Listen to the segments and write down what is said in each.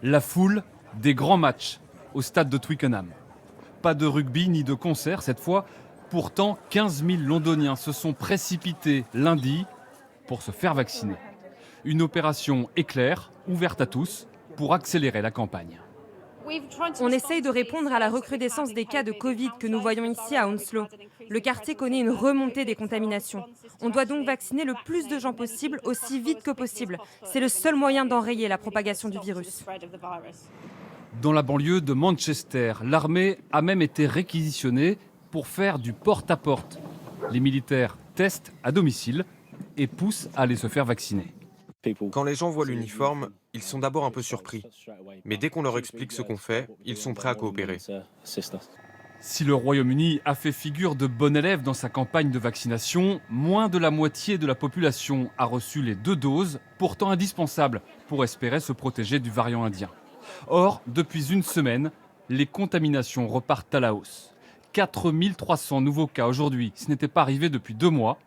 La foule des grands matchs au stade de Twickenham. Pas de rugby ni de concert cette fois. Pourtant, 15 000 Londoniens se sont précipités lundi pour se faire vacciner. Une opération éclair, ouverte à tous, pour accélérer la campagne. On essaye de répondre à la recrudescence des cas de Covid que nous voyons ici à Hounslow. Le quartier connaît une remontée des contaminations. On doit donc vacciner le plus de gens possible, aussi vite que possible. C'est le seul moyen d'enrayer la propagation du virus. Dans la banlieue de Manchester, l'armée a même été réquisitionnée pour faire du porte-à-porte. Les militaires testent à domicile et poussent à aller se faire vacciner. Quand les gens voient l'uniforme, ils sont d'abord un peu surpris. Mais dès qu'on leur explique ce qu'on fait, ils sont prêts à coopérer. Si le Royaume-Uni a fait figure de bon élève dans sa campagne de vaccination, moins de la moitié de la population a reçu les 2 doses, pourtant indispensables pour espérer se protéger du variant indien. Or, depuis une semaine, les contaminations repartent à la hausse. 4 300 nouveaux cas aujourd'hui, ce n'était pas arrivé depuis 2 mois.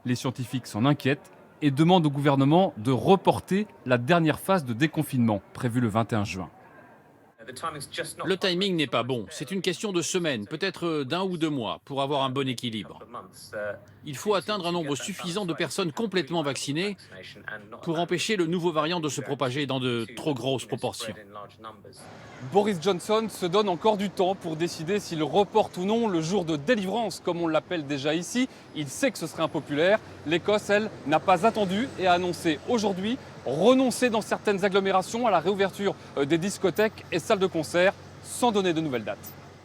Les scientifiques s'en inquiètent et demandent au gouvernement de reporter la dernière phase de déconfinement prévue le 21 juin. Le timing n'est pas bon. C'est une question de semaines, peut-être d'1 ou 2 mois, pour avoir un bon équilibre. Il faut atteindre un nombre suffisant de personnes complètement vaccinées pour empêcher le nouveau variant de se propager dans de trop grosses proportions. Boris Johnson se donne encore du temps pour décider s'il reporte ou non le jour de délivrance, comme on l'appelle déjà ici. Il sait que ce serait impopulaire. L'Écosse, elle, n'a pas attendu et a annoncé aujourd'hui renoncer dans certaines agglomérations à la réouverture des discothèques et salles de concert sans donner de nouvelles dates.